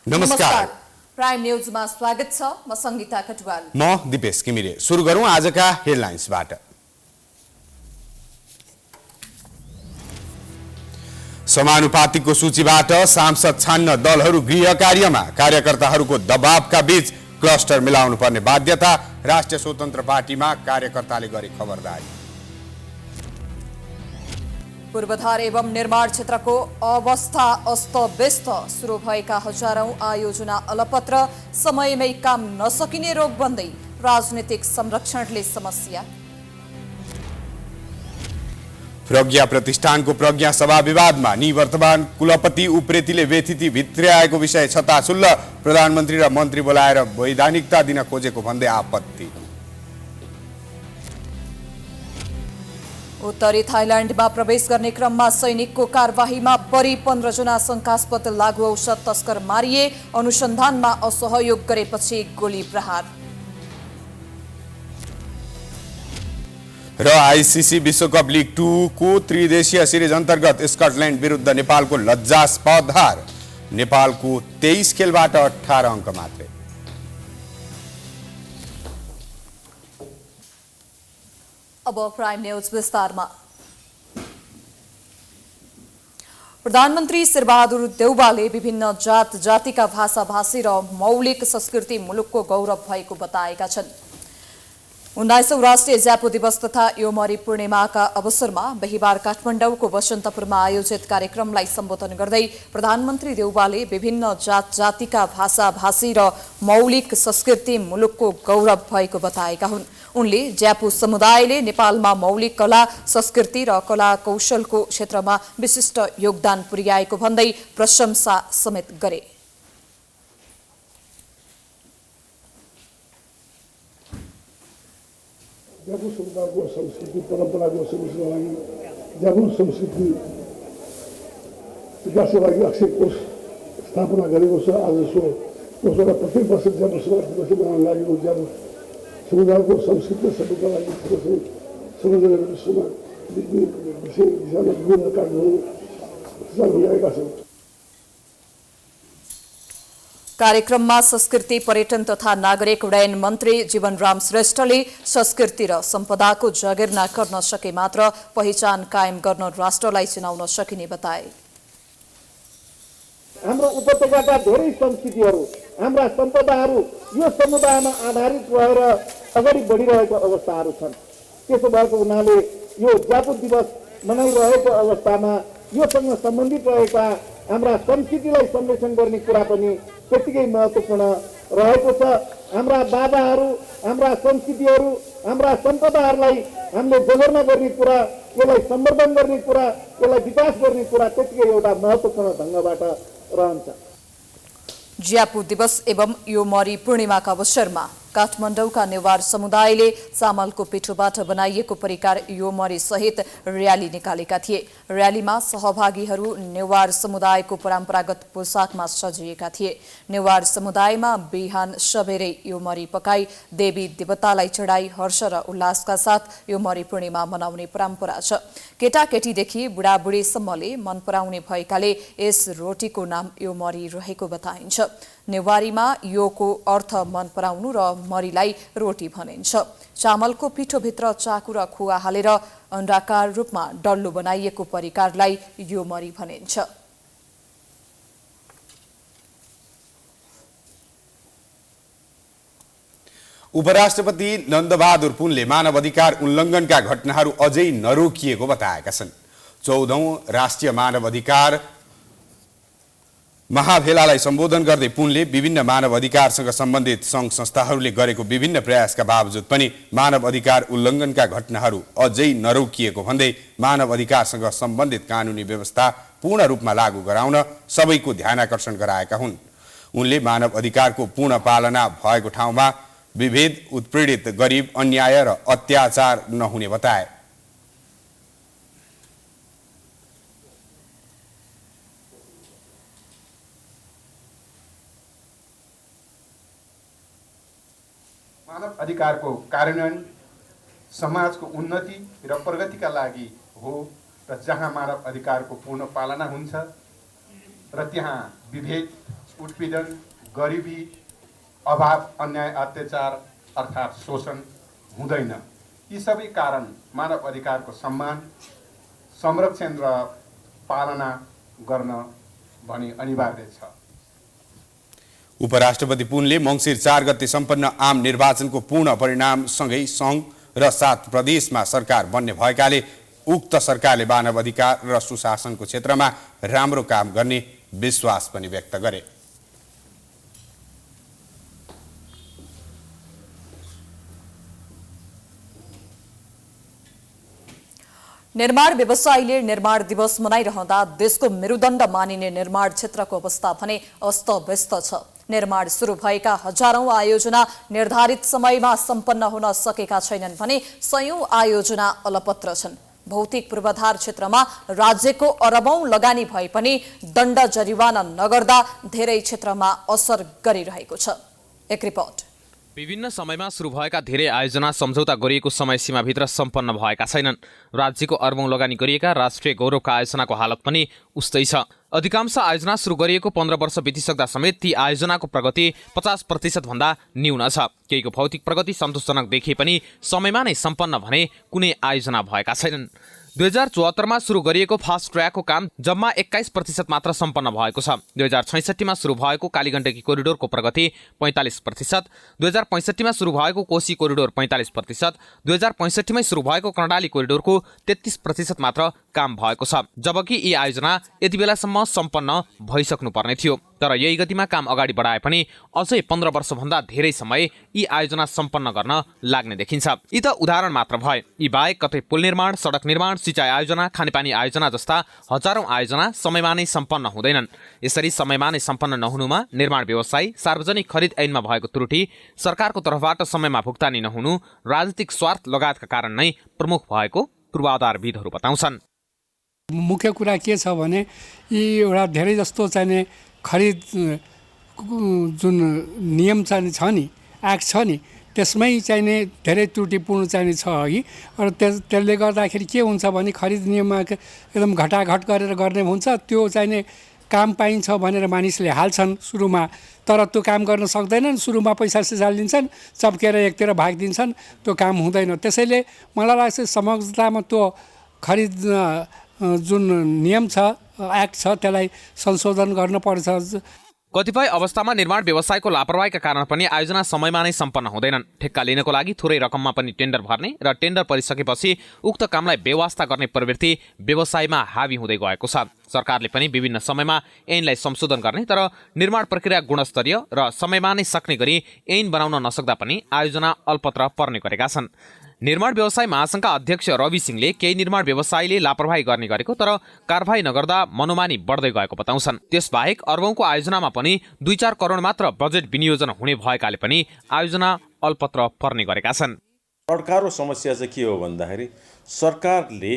नमस्कार। प्राइम न्यूजमा स्वागत छ। म संगीता कटवाल। म दिपेश किमिरे। सुरु गरौँ आजका हेडलाइन्सबाट। समानुपातिकको सूचीबाट सांसद छान्न दलहरू गृह कार्यमा, कार्यकर्ताहरूको दबावका बीच क्लस्टर मिलाउनु पर्ने बाध्यता, राष्ट्रिय स्वतन्त्र पार्टीमा कार्यकर्ताले गरे खबरदारी। पूर्वाधार एवं निर्माण क्षेत्रको अवस्था अस्तव्यस्त, सुरु भएका हजारौं आयोजना अलपत्र, समयमै काम नसकिने रोग बन्दै राजनीतिक संरक्षणले समस्या। प्रज्ञा प्रतिष्ठानको प्रज्ञा सभा विवादमा निवर्तमान कुलपति उप्रेतीले व्यथिति भित्र्याएको विषय छताछुल्ल, प्रधानमन्त्री र मन्त्री बोलाएर वैधानिकता दिन खोजेको भन्दै आपत्ति। उत्तरी थाइल्याण्डमा प्रवेश गर्ने क्रममा सैनिकको कारबाहीमा परि 15 जना शंकास्पद लागू औषध तस्कर मारिए, अनुसन्धानमा असहयोग गरेपछि गोली प्रहार। र आईसीसी विश्वकप लिग 2 को त्रिदेशीय सिरिज अन्तर्गत स्कटल्याण्ड विरुद्ध नेपालको लज्जास्पद हार, नेपालको 23 खेलबाट 18 अङ्क मात्रै। अब प्राइम न्यूज विस्तारमा। प्रधानमन्त्री शेरबहादुर देउवाले विभिन्न जात जातिका भाषा भाषी र मौलिक संस्कृति मुलुकको गौरव भएको बताएका छन्। 19औं राष्ट्रिय ज्यापु दिवस तथा योमरी पूर्णिमाका अवसरमा बिहीबार काठमाडौँको बसन्तपुरमा आयोजित कार्यक्रमलाई सम्बोधन गर्दै प्रधानमन्त्री देउवाले विभिन्न जात जातिका भाषा भाषी र मौलिक संस्कृति मुलुकको गौरव भएको बताएका हुन्। उनले ज्यापु समुदायले नेपालमा मौलिक कला संस्कृति र कला कौशलको क्षेत्रमा विशिष्ट योगदान पुर्याएको भन्दै प्रशंसा समेत गरे। ज्यापु समुदायको संस्कृति परम्पराको संरक्षणका लागि ज्यापु संस्कृति विकासका लागि अक्षय कोष स्थापना गरेको छ। आज सो कोषबाट प्रत्येक वर्ष ज्यापु समुदाय दिवस मनाउन लागेको ज्यापु समुदायको संस्कृति सभ्यताका लागि संरक्षण विश्वमा दिशामा विभिन्न कार्यहरू भइरहेका छन्। कार्यक्रममा संस्कृति पर्यटन तथा नागरिक उड्डयन मन्त्री जीवनराम श्रेष्ठले संस्कृति र सम्पदाको जगेर्ना गर्न सके मात्र पहिचान कायम गर्न राष्ट्रलाई चिनाउन सकिने बताए। हाम्रो उपत्यकाका धेरै संस्कृतिहरू, हाम्रा सम्पदाहरू यो समुदायमा आधारित रहेर अगाडि बढिरहेको अवस्थाहरू छन्। त्यसो भएको हुनाले यो ज्यापु दिवस मनाइरहेको अवस्थामा योसँग सम्बन्धित रहेका हाम्रा संस्कृतिलाई संरक्षण गर्ने कुरा पनि त्यतिकै महत्त्वपूर्ण रहेको छ। हाम्रा बाबाहरू, हाम्रा संस्कृतिहरू, हाम्रा सम्पदाहरूलाई हामीले जोगाउन गर्ने कुरा, यसलाई सम्वर्धन गर्ने कुरा, यसलाई विकास गर्ने कुरा त्यतिकै एउटा महत्त्वपूर्ण ढङ्गबाट रहन्छ। ज्यापु दिवस एवं योमरी पूर्णिमाका अवसरमा काठमाडौँका नेवार समुदायले चामलको पिठोबाट बनाइएको परिकार योमरी सहित र्याली निकालेका थिए। र्यालीमा सहभागीहरू नेवार समुदायको परम्परागत पोसाकमा सजिएका थिए। नेवार समुदायमा बिहान सबेरै योमरी पकाई देवी देवतालाई चढाई हर्ष र उल्लासका साथ योमरी पूर्णिमा मनाउने परम्परा छ। केटाकेटीदेखि बुढाबुढीसम्मले मन पराउने भएकाले यस रोटीको नाम योमरी रहेको बताइन्छ। नेवारीमा योको अर्थ मन पराउनु र मरीलाई रोटी भनिन्छ। चामलको पिठोभित्र चाकु र खुवा हालेर अण्डाकार रूपमा डल्लो बनाइएको परिकारलाई योमरी भनिन्छ। उपराष्ट्रपति नन्दबहादुर पुनले मानव अधिकार उल्लङ्घनका घटनाहरू अझै नरोकिएको बताएका छन्। 14औं राष्ट्रिय मानव अधिकार महाभेलालाई सम्बोधन गर्दै पुनले विभिन्न मानव अधिकारसँग सम्बन्धित सङ्घ संस्थाहरूले गरेको विभिन्न प्रयासका बावजुद पनि मानव अधिकार उल्लङ्घनका घटनाहरू अझै नरोकिएको भन्दै मानव अधिकारसँग सम्बन्धित कानुनी व्यवस्था पूर्ण रूपमा लागू गराउन सबैको ध्यानाकर्षण गराएका हुन्। उनले मानव अधिकारको पूर्ण पालना भएको ठाउँमा विभेद, उत्पीडित, गरिब, अन्याय र अत्याचार नहुने बताए। मानव अधिकारको कार्यान्वयन समाजको उन्नति र प्रगतिका लागि हो र जहाँ मानव अधिकारको पूर्ण पालना हुन्छ र त्यहाँ विभेद, उत्पीडन, गरिबी, अभाव, अन्याय, अत्याचार अर्थात् शोषण हुँदैन। यी सबै कारण मानव अधिकारको सम्मान, संरक्षण र पालना गर्न भने अनिवार्य छ। उपराष्ट्रपति पुनले मङ्सिर 4 गते सम्पन्न आम निर्वाचनको पूर्ण परिणामसँगै सङ्घ र 7 प्रदेशमा सरकार बन्ने भएकाले उक्त सरकारले मानव अधिकार र सुशासनको क्षेत्रमा राम्रो काम गर्ने विश्वास पनि व्यक्त गरे। निर्माण व्यवसायीले निर्माण दिवस मनाइरहँदा देशको मेरुदण्ड मानिने निर्माण क्षेत्रको अवस्था भने अस्तव्यस्त छ। निर्माण सुरु भएका हजारौं आयोजना निर्धारित समयमा सम्पन्न हुन सकेका छैनन् भने सयौं आयोजना अलपत्र छन्। भौतिक पूर्वाधार क्षेत्रमा राज्यको अरबौं लगानी भए पनि दण्ड जरिवाना नगर्दा धेरै क्षेत्रमा असर गरिरहेको छ। एक रिपोर्ट। विभिन्न समयमा सुरु भएका धेरै आयोजना सम्झौता गरिएको समय सीमाभित्र सम्पन्न भएका छैनन्। राज्यको अर्बौं लगानी गरिएका राष्ट्रिय गौरवका आयोजनाको हालत पनि उस्तै छ। अधिकांश आयोजना सुरु गरिएको 15 वर्ष बितिसक्दा समेत ती आयोजनाको प्रगति 50% भन्दा न्यून छ। केहीको भौतिक प्रगति सन्तोषजनक देखिए पनि समयमा नै सम्पन्न भने कुनै आयोजना भएका छैनन्। 2074 मा सुरु गरिएको फास्ट ट्र्याकको काम जम्मा 21% मात्र सम्पन्न भएको छ। 2066 मा सुरु भएको कालीगण्डकी कोरिडोरको प्रगति 45%, 2065 मा सुरु भएको कोशी कोरिडोर 45%, 2065 मै सुरु भएको कर्णाली कोरिडोरको 33% मात्र काम भएको छ। जबकि यी आयोजना यति बेलासम्म सम्पन्न भइसक्नु पर्ने थियो। तर यही गतिमा काम अगाडि बढाए पनि अझै 15 वर्षभन्दा धेरै समय यी आयोजना सम्पन्न गर्न लाग्ने देखिन्छ। यी त उदाहरण मात्र भए। यी बाहेक कतै पुल निर्माण, सडक निर्माण, सिँचाइ आयोजना, खानेपानी आयोजना जस्ता हजारौं आयोजना समयमा नै सम्पन्न हुँदैनन्। यसरी समयमा नै सम्पन्न नहुनुमा निर्माण व्यवसाय, सार्वजनिक खरिद ऐनमा भएको त्रुटि, सरकारको तर्फबाट समयमा भुक्तानी नहुनु, राजनीतिक स्वार्थ लगायतका कारण नै प्रमुख भएको पूर्वाधारविदहरू बताउँछन्। मुख्य कुरा के छ भने यी एउटा धेरै जस्तो चाहिने खरिद जुन नियम चाहिँ छ नि, एक्ट छ नि, त्यसमै चाहिने धेरै त्रुटिपूर्ण चाहिने छ अघि। र त्यसले गर्दाखेरि के हुन्छ भने खरिद नियममा एकदम घटाघट गरेर गर्ने हुन्छ। त्यो चाहिने काम पाइन्छ भनेर मानिसले हाल्छन् सुरुमा, तर त्यो काम गर्न सक्दैनन्। सुरुमा पैसा लिन्छन्, चप्केर एकतिर भागिदिन्छन्, त्यो काम हुँदैन। त्यसैले मलाई लाग्छ समग्रतामा त्यो खरिद जुन नियम छ, एक्ट छ, त्यसलाई संशोधन गर्नुपर्छ। कतिपय अवस्थामा निर्माण व्यवसायको लापरवाहीका कारण पनि आयोजना समयमा नै सम्पन्न हुँदैनन्। ठेक्का लिनको लागि थोरै रकममा पनि टेन्डर भर्ने र टेन्डर परिसकेपछि उक्त कामलाई बेवास्ता गर्ने प्रवृत्ति व्यवसायमा हावी हुँदै गएको छ। सरकारले पनि विभिन्न समयमा ऐनलाई संशोधन गर्ने, तर निर्माण प्रक्रिया गुणस्तरीय र समयमा नै सक्ने गरी ऐन बनाउन नसक्दा पनि आयोजना अल्पत्र पर्ने गरेका छन्। निर्माण व्यवसाय महासंघका अध्यक्ष रवि सिंहले केही निर्माण व्यवसायीले लापरवाही गर्ने गरेको, तर कारबाही नगर्दा मनोमानी बढ्दै गएको बताउँछन्। त्यसबाहेक अर्बौंको आयोजनामा पनि 2-4 करोड मात्र बजेट विनियोजन हुने भएकाले पनि आयोजना अल्पत्र पर्ने गरेका छन्। अड्कारो समस्या चाहिँ के हो भन्दाखेरि सरकारले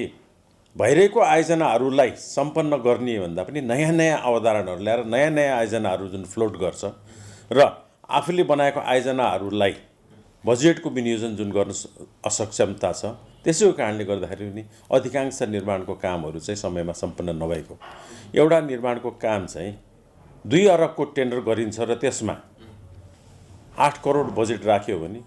भइरहेको आयोजनाहरूलाई सम्पन्न गर्ने भन्दा पनि नयाँ नयाँ अवधारणाहरू ल्याएर नयाँ नयाँ आयोजनाहरू जुन फ्लोट गर्छ र आफूले बनाएको आयोजनाहरूलाई बजेटको विनियोजन जुन गर्न असक्षमता छ, त्यसैको कारणले गर्दाखेरि पनि अधिकांश निर्माणको कामहरू चाहिँ समयमा सम्पन्न नभएको। एउटा निर्माणको काम चाहिँ 2 अरबको टेन्डर गरिन्छ र त्यसमा 8 करोड बजेट राख्यो भने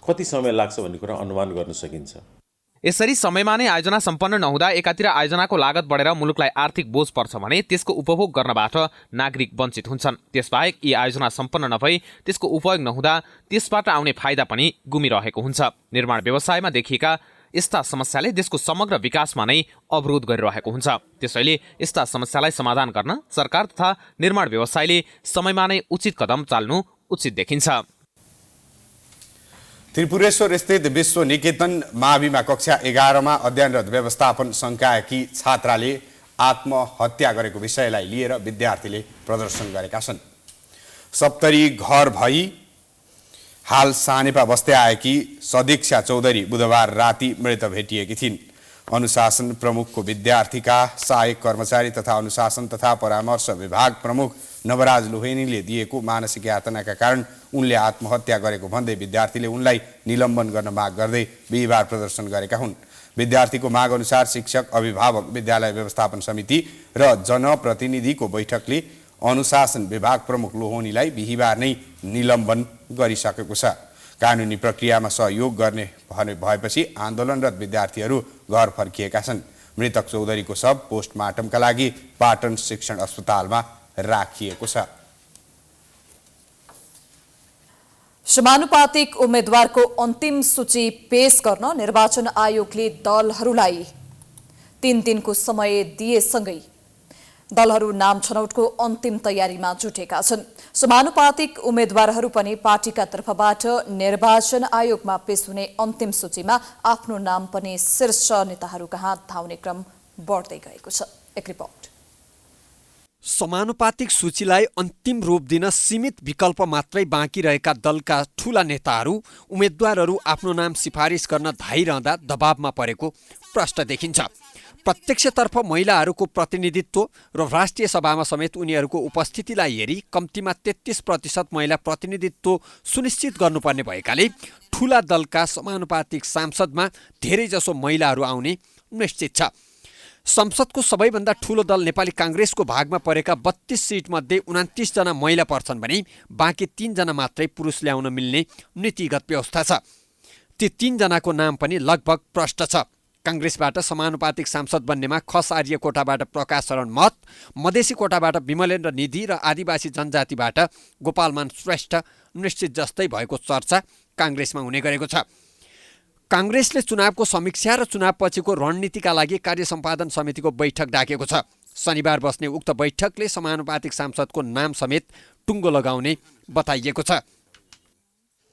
कति समय लाग्छ भन्ने कुरा अनुमान गर्न सकिन्छ। यसरी समयमा नै आयोजना सम्पन्न नहुँदा एकातिर आयोजनाको लागत बढेर मुलुकलाई आर्थिक बोझ पर्छ भने त्यसको उपभोग गर्नबाट नागरिक वञ्चित हुन्छन्। त्यसबाहेक यी आयोजना सम्पन्न नभई त्यसको उपयोग नहुँदा त्यसबाट आउने फाइदा पनि गुमिरहेको हुन्छ। निर्माण व्यवसायमा देखिएका यस्ता समस्याले देशको समग्र विकासमा नै अवरोध गरिरहेको हुन्छ। त्यसैले यस्ता समस्यालाई समाधान गर्न सरकार तथा निर्माण व्यवसायले समयमा नै उचित कदम चाल्नु उचित देखिन्छ। त्रिपुरेश्वर स्थित विश्व निकेतन माविमा कक्षा 11 मा अध्ययनरत व्यवस्थापन संकायकी छात्राले आत्महत्या गरेको विषयलाई लिएर विद्यार्थीले प्रदर्शन गरेका छन्। सप्तरी घर भई हाल सानेपा बस्दै आएकी सदीक्षा चौधरी बुधबार राति मृत भेटिएकी थिइन्। अनुशासन प्रमुखको विद्यार्थीका सहायक कर्मचारी तथा अनुशासन तथा परामर्श विभाग प्रमुख नवराज लोहेनीले दिएको मानसिक यातनाका कारण उनले आत्महत्या गरेको भन्दै विद्यार्थीले उनलाई निलम्बन गर्न माग गर्दै बिहिबार प्रदर्शन गरेका हुन्। विद्यार्थीको माग अनुसार शिक्षक, अभिभावक, विद्यालय व्यवस्थापन समिति र जनप्रतिनिधिको बैठकले अनुशासन विभाग प्रमुख लोहनीलाई बिहिबार नै निलम्बन गरिसकेको छ। कानुनी प्रक्रियामा सहयोग गर्ने भएपछि आन्दोलनरत विद्यार्थीहरू घर फर्किएका छन्। मृतक चौधरीको शव पोस्टमार्टमका लागि पाटन शिक्षण अस्पतालमा राखिएको छ। समानुपातिक उम्मेद्वारको अन्तिम सूची पेश गर्न निर्वाचन आयोगले दलहरूलाई 3 दिनको समय दिएसँगै दलहरू नाम छनौटको अन्तिम तयारीमा जुटेका छन्। समानुपातिक उम्मेद्वारहरू पनि पार्टीका तर्फबाट निर्वाचन आयोगमा पेश हुने अन्तिम सूचीमा आफ्नो नाम पनि शीर्ष नेताहरू कहाँ धाउने क्रम बढ्दै गएको छ। एक रिपोर्ट। समानुपातिक सूचीलाई अन्तिम रूप दिन सीमित विकल्प मात्रै बाँकी रहेका दलका ठूला नेताहरू उम्मेद्वारहरू आफ्नो नाम सिफारिस गर्न धाइरहँदा दबावमा परेको प्रश्न देखिन्छ। प्रत्यक्षतर्फ महिलाहरूको प्रतिनिधित्व र राष्ट्रिय सभामा समेत उनीहरूको उपस्थितिलाई हेरी कम्तीमा 33% महिला प्रतिनिधित्व सुनिश्चित गर्नुपर्ने भएकाले ठूला दलका समानुपातिक सांसदमा धेरैजसो महिलाहरू आउने निश्चित छ। संसदको सबैभन्दा ठूलो दल नेपाली कांग्रेसको भागमा परेका 32 सिटमध्ये 29 जना महिला पर्छन् भने बाँकी 3 जना मात्रै पुरुष ल्याउन मिल्ने नीतिगत व्यवस्था छ। ती 3 जनाको नाम पनि लगभग प्रष्ट छ। कांग्रेसबाट समानुपातिक सांसद बन्नेमा खस आर्य कोटाबाट प्रकाश शरण मत, मधेसी कोटाबाट विमलेन्द्र निधि र आदिवासी जनजातिबाट गोपालमान श्रेष्ठ निश्चित जस्तै भएको चर्चा कांग्रेसमा हुने गरेको छ। कांग्रेसले चुनावको समीक्षा र चुनावपछिको रणनीतिका लागि कार्य सम्पादन समितिको बैठक डाकेको छ। शनिबार बस्ने उक्त बैठकले समानुपातिक सांसदको नाम समेत टुङ्गो लगाउने बताइएको छ।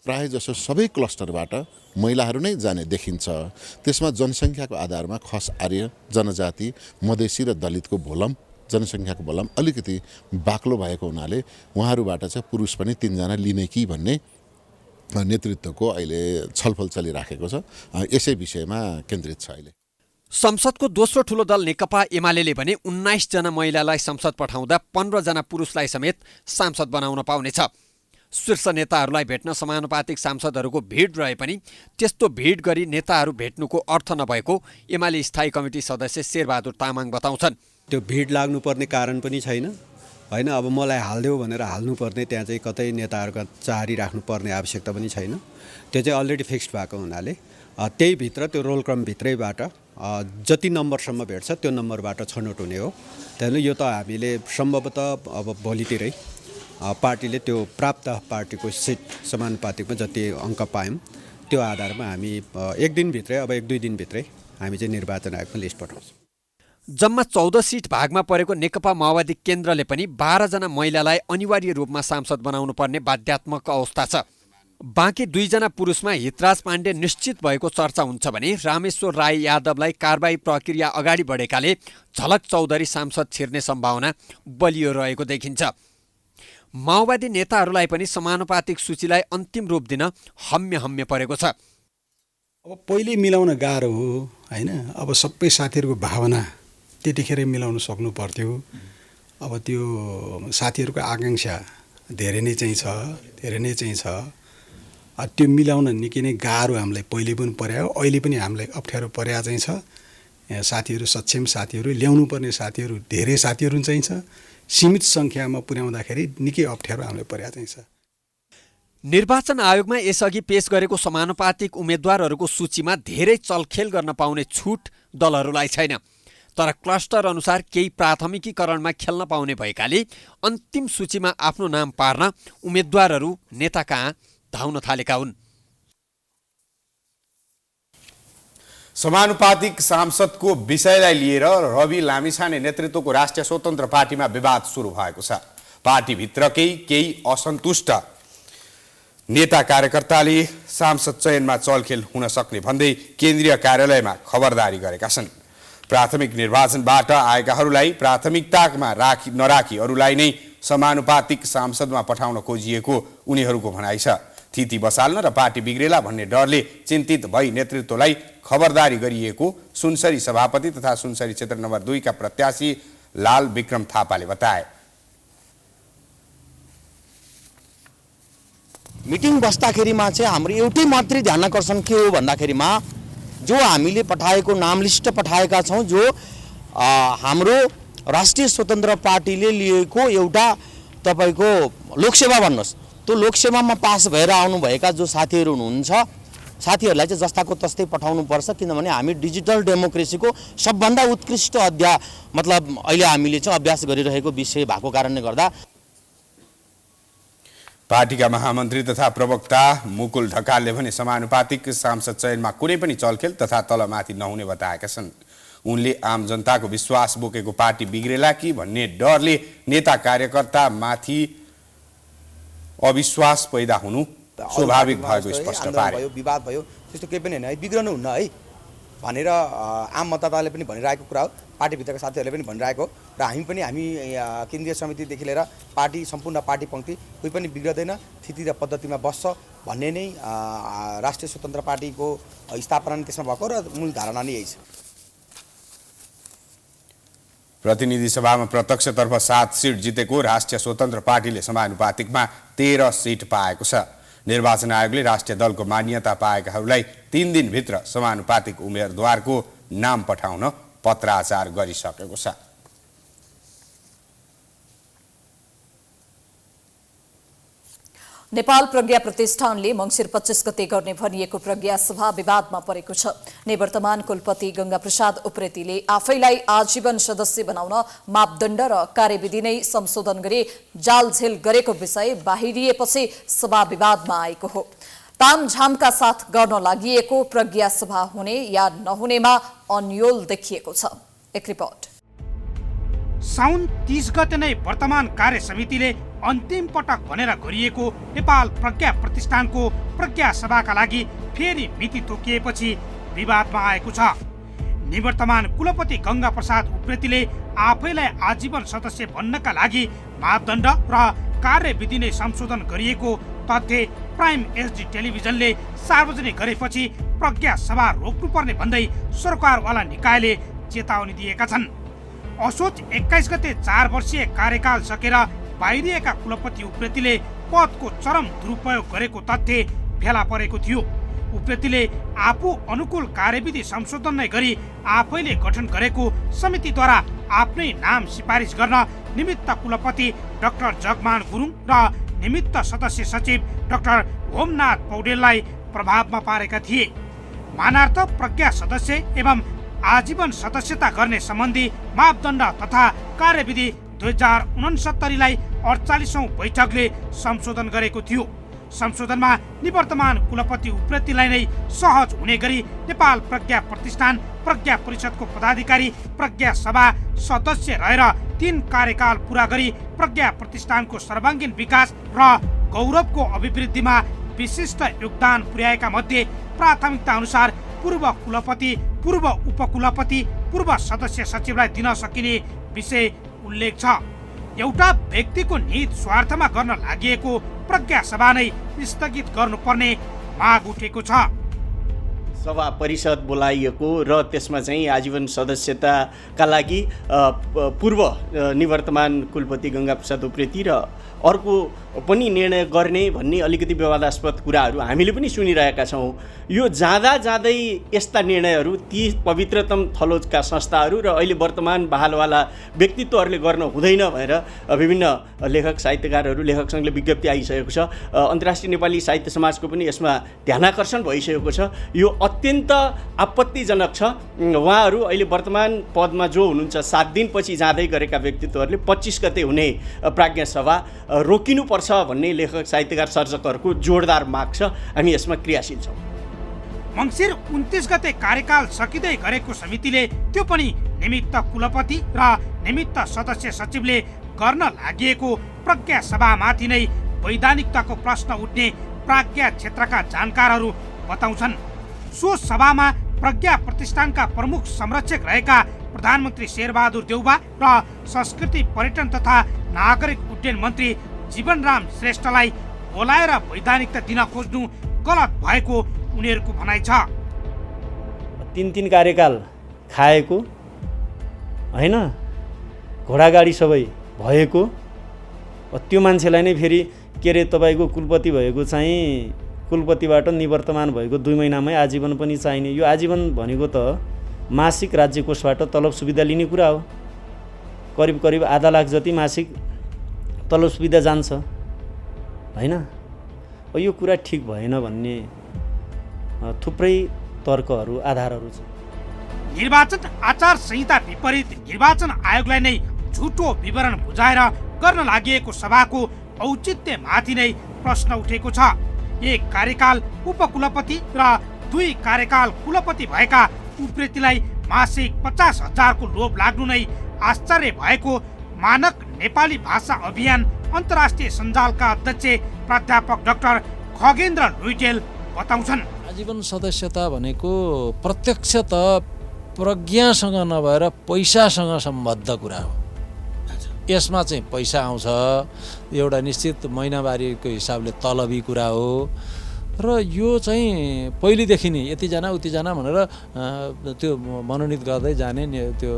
प्राय जसो सबै क्लस्टरबाट महिलाहरू नै जाने देखिन्छ। त्यसमा जनसङ्ख्याको आधारमा खस आर्य जनजाति, मधेसी र दलितको भोलम जनसङ्ख्याको भोलम अलिकति बाक्लो भएको हुनाले उहाँहरूबाट चाहिँ पुरुष पनि 3 जना लिने कि भन्ने नेतृत्वको अहिले छलफल चलिराखेको छ। यसै विषयमा केन्द्रित छ। अहिले संसदको दोस्रो ठूलो दल नेकपा एमाले भने 19 जना महिलालाई संसद पठाउँदा 15 जना पुरुषलाई समेत सांसद बनाउन पाउनेछ। शीर्ष नेताहरूलाई भेट्न समानुपातिक सांसदहरूको भिड रहे पनि त्यस्तो भिड गरी नेताहरू भेट्नुको अर्थ नभएको एमाले स्थायी कमिटी सदस्य शेरबहादुर तामाङ बताउँछन्। त्यो भिड लाग्नुपर्ने कारण पनि छैन हैन। अब मलाई हाल्देऊ भनेर हाल्नुपर्ने त्यहाँ चाहिँ कतै नेताहरूका चाहरी राख्नुपर्ने आवश्यकता पनि छैन। त्यो चाहिँ अलरेडी फिक्स्ड भएको हुनाले त्यही भित्र त्यो रोल क्रम भित्रैबाट जति नम्बरसम्म भेट्छ त्यो नम्बरबाट छनौट हुने हो। त्यसैले यो त हामीले सम्भवतः अब भोलितिरै पार्टीले त्यो प्राप्त पार्टीको सिट समानुपातिकमा जति अङ्क पायौँ त्यो आधारमा हामी 1 दिनभित्रै अब 1-2 दिनभित्रै हामी चाहिँ निर्वाचन आयोगमा लिस्ट पठाउँछौँ। जम्मा 14 सिट भागमा परेको नेकपा माओवादी केन्द्रले पनि 12 जना महिलालाई अनिवार्य रूपमा सांसद बनाउनु पर्ने बाध्यात्मक अवस्था छ। बाँकी 2 जना पुरुषमा हितराज पाण्डे निश्चित भएको चर्चा हुन्छ भने रामेश्वर राई यादवलाई कारबाही प्रक्रिया अगाडि बढेकाले झलक चौधरी सांसद छिर्ने सम्भावना बलियो रहेको देखिन्छ। माओवादी नेताहरूलाई पनि समानुपातिक सूचीलाई अन्तिम रूप दिन हम्य परेको छ। अब पहिले मिलाउन गाह्रो हो हैन। अब सबै साथीहरूको भावना त्यतिखेरै मिलाउन सक्नु पर्थ्यो। अब त्यो साथीहरूको आकांक्षा धेरै नै चाहिँ छ। त्यो मिलाउन निकै नै गाह्रो हामीलाई पहिले पनि पर्यो, अहिले पनि हामीलाई अप्ठ्यारो पर्या चाहिँ छ। साथीहरू सक्षम साथीहरू ल्याउनु पर्ने साथीहरू धेरै साथीहरू चाहिँ छ। सीमित सङ्ख्यामा पुर्याउँदाखेरि निकै अप्ठ्यारो हामीलाई पर्या चाहिँ छ। निर्वाचन आयोगमा यसअघि पेश गरेको समानुपातिक उम्मेद्वारहरूको सूचीमा धेरै चलखेल गर्न पाउने छुट दलहरूलाई छैन। तर क्लस्टर अनुसार केही प्राथमिकीकरणमा खेल्न पाउने भएकाले अन्तिम सूचीमा आफ्नो नाम पार्न उम्मेद्वारहरू नेता कहाँ धाउन थालेका हुन्। समानुपातिक सांसदको विषयलाई लिएर रवि लामिछाने नेतृत्वको राष्ट्रिय स्वतन्त्र पार्टीमा विवाद सुरु भएको छ। पार्टीभित्रकै केही असन्तुष्ट नेता कार्यकर्ताले सांसद चयनमा चलखेल हुन सक्ने भन्दै केन्द्रीय कार्यालयमा खबरदारी गरेका छन्। प्राथमिक निर्वाचनबाट आएकाहरूलाई प्राथमिकतामा नराखी अरूलाई नै समानुपातिक सांसदमा पठाउन खोजिएको उनीहरूको भनाइ छ। स्थिति बसाल्न र पार्टी बिग्रेला भन्ने डरले चिन्तित भई नेतृत्वलाई खबरदारी गरिएको सुनसरी सभापति तथा सुनसरी क्षेत्र नम्बर 2 का प्रत्याशी लाल विक्रम थापाले बताए। मिटिङ बस्दाखेरिमा चाहिँ हाम्रो एउटै मात्रै ध्यान आकर्षण के हो भन्दाखेरिमा जो हामीले पठाएको नाम लिस्ट पठाएका छौँ, जो हाम्रो राष्ट्रिय स्वतन्त्र पार्टीले लिएको एउटा तपाईको लोकसेवा भन्नुहोस्, त्यो लोकसेवामा पास भएर आउनुभएका जो साथीहरू हुनुहुन्छ, साथीहरूलाई चाहिँ जस्ताको तस्तै पठाउनुपर्छ, किनभने हामी डिजिटल डेमोक्रेसीको सबभन्दा उत्कृष्ट मतलब अहिले हामीले चाहिँ अभ्यास गरिरहेको विषय भएको कारणले गर्दा पार्टीका महामन्त्री तथा प्रवक्ता मुकुल ढकालले भने समानुपातिक सांसद चयनमा कुनै पनि चलखेल तथा तलमाथि नहुने बताएका छन्। उनले आम जनताको विश्वास बोकेको पार्टी बिग्रेला कि भन्ने डरले नेता कार्यकर्ता माथि अविश्वास पैदा हुनु स्वाभाविक भएको स्पष्ट पारे। विवाद भयो त्यस्तो केही पनि हैन है, बिग्रनु हुन्न है भनेर आम मतदाताले पनि भनिरहेको कुरा हो, पार्टीभित्रका साथीहरूले पनि भनिरहेको र हामी केन्द्रीय समितिदेखि लिएर पार्टी सम्पूर्ण पार्टी पङ्क्ति कोही पनि बिग्रदैन, स्थिति र पद्धतिमा बस्छ भन्ने नै राष्ट्रिय स्वतन्त्र पार्टीको स्थापना नै त्यसमा भएको र मूल धारणा नै यही छ। प्रतिनिधि सभामा प्रत्यक्षतर्फ 7 सिट जितेको राष्ट्रिय स्वतन्त्र पार्टीले समानुपातिकमा 13 सिट पाएको छ। निर्वाचन आयोगले राष्ट्रिय दलको मान्यता पाएकाहरूलाई 3 दिनभित्र समानुपातिक उम्मेदवारको नाम पठाउन पत्राचार गरिसकेको छ। नेपाल प्रज्ञा प्रतिष्ठानले मङ्सिर 25 गते गर्ने भनिएको प्रज्ञा सभा विवादमा परेको छ। निवर्तमान कुलपति गंगा प्रसाद उप्रेतीले आफैलाई आजीवन सदस्य बनाउन मापदण्ड र कार्यविधि नै संशोधन गरी जालझेल गरेको विषय बाहिरिएपछि सभा विवादमा आएको हो। तामझामका साथ गर्न लागि प्रज्ञा सभा हुने या नहुनेमा अन्योल देखिएको छ। एक रिपोर्ट। साउन 30 गते नै वर्तमान कार्य समितिले अन्तिम पटक भनेर गरिएको नेपाल प्रज्ञा प्रतिष्ठानको प्रज्ञा सभाका लागि फेरि मिति तोकिएपछि विवादमा आएको छ। निवर्तमान कुलपति गंगा प्रसाद उप्रेतीले आफैलाई आजीवन सदस्य बन्नका लागि मापदण्ड र कार्यविधि नै संशोधन गरिएको तथ्य प्राइम एचडी टेलिभिजनले सार्वजनिक गरेपछि प्रज्ञा सभा रोक्नुपर्ने भन्दै सरकारवाला निकायले चेतावनी दिएका छन्। असोज 21 गते 4 वर्षीय कार्यकाल सकेर बाहिरिएका कुलपति उप्रेतीले पदको चरम दुरुपयोग गरेको तथ्य फेला परेको थियो। उप्रेतीले आफू अनुकूल कार्यविधि संशोधन नै गरी आफैले गठन गरेको समितिद्वारा आफ्नै नाम सिफारिस गर्न निमित्त कुलपति डाक्टर जगमान गुरुङ र निमित्त सदस्य सचिव डाक्टर होमनाथ पौडेललाई प्रभावमा पारेका थिए। मानार्थ प्रज्ञा सदस्य एवं आजीवन सदस्यता गर्ने सम्बन्धी मापदण्ड तथा कार्यविधि 2069लाई 48औं बैठकले संशोधन गरेको थियो। संशोधनमा निवर्तमान कुलपति उप्रेतीलाई नै सहज हुने गरी नेपाल प्रज्ञा प्रतिष्ठान प्रज्ञा परिषदको पदाधिकारी प्रज्ञा सभा सदस्य रहेर 3 कार्यकाल पूरा गरी प्रज्ञा प्रतिष्ठानको सर्वाङ्गीन विकास र गौरवको अभिवृद्धिमा विशिष्ट योगदान पुर्याएका मध्ये प्राथमिकता अनुसार पूर्व कुलपति, पूर्व उपकुलपति, पूर्व सदस्य सचिवलाई दिन सकिने विषय उल्लेख छ। एउटा व्यक्तिको निहित स्वार्थमा गर्न लागि प्रज्ञा सभा नै स्थगित गर्नुपर्ने माग उठेको छ। सभा परिषद बोलाइएको र त्यसमा चाहिँ आजीवन सदस्यताका लागि पूर्व निवर्तमान कुलपति गंगा प्रसाद उप्रेती र अर्को पनि निर्णय गर्ने भन्ने अलिकति विवादास्पद कुराहरू हामीले पनि सुनिरहेका छौँ। यो जाँदा जाँदै यस्ता निर्णयहरू ती पवित्रतम थलोका संस्थाहरू र अहिले वर्तमान बहालवाला व्यक्तित्वहरूले गर्न हुँदैन भनेर विभिन्न लेखक साहित्यकारहरू लेखक सङ्घले विज्ञप्ति आइसकेको छ। अन्तर्राष्ट्रिय नेपाली साहित्य समाजको पनि यसमा ध्यानाकर्षण भइसकेको छ। यो अत्यन्त आपत्तिजनक छ। उहाँहरू अहिले वर्तमान पदमा जो हुनुहुन्छ 7 दिनपछि जाँदै गरेका व्यक्तित्वहरूले 25 गते हुने प्रज्ञा सभा रोकिनुपर्छ भन्ने लेखक साहित्यकार सर्जकहरूको जोरदार माग छ। हामी यसमा क्रियाशील छौँ। मङ्सिर 29 गते कार्यकाल सकिँदै गरेको समितिले त्यो पनि निमित्त कुलपति र निमित्त सदस्य सचिवले गर्न लागि प्रज्ञा सभामाथि नै वैधानिकताको प्रश्न उठ्ने प्रज्ञा क्षेत्रका जानकारहरू बताउँछन्। सो सभामा प्रज्ञा प्रतिष्ठानका प्रमुख संरक्षक रहेका प्रधानमन्त्री शेरबहादुर देउबा र संस्कृति पर्यटन तथा नागरिक उड्डयन मन्त्री जीवनराम श्रेष्ठलाई बोलाएर वैधानिकता दिन खोज्नु गलत भएको उनीहरूको भनाइ छ। 3 कार्यकाल खाएको हैन, घोडागाडी सबै भएको, त्यो मान्छेलाई नै फेरि के अरे तपाईँको कुलपति भएको चाहिँ कुलपतिबाट निवर्तमान भएको 2 महिनामै आजीवन पनि चाहिने। यो आजीवन भनेको त मासिक राज्य कोषबाट तलब सुविधा लिने कुरा हो। करिब करिब आधा लाख जति मासिक तलब सुविधा जान्छ हैन। यो कुरा ठिक भएन भन्ने थुप्रै तर्कहरू आधारहरू छ। निर्वाचन आचार संहिता विपरीत निर्वाचन आयोगलाई नै झुटो विवरण बुझाएर गर्न लागि सभाको औचित्यमाथि नै प्रश्न उठेको छ। एक कार्यकाल उपकुलपति र 2 कार्यकाल कुलपति भएका उप्रेतीलाई मासिक 50,000 को लोभ लाग्नु नै आश्चर्य भएको मानक नेपाली भाषा अभियान अन्तर्राष्ट्रिय सञ्जालका अध्यक्ष प्राध्यापक डाक्टर खगेन्द्र लुइटेल बताउँछन्। आजीवन सदस्यता भनेको प्रत्यक्ष त प्रज्ञासँग नभएर पैसासँग सम्बद्ध कुरा हो। यसमा चाहिँ पैसा आउँछ, एउटा निश्चित महिनावारीको हिसाबले तलबी कुरा हो र यो चाहिँ पहिलेदेखि नै यतिजना उतिजना भनेर त्यो मनोनित गर्दै जाने त्यो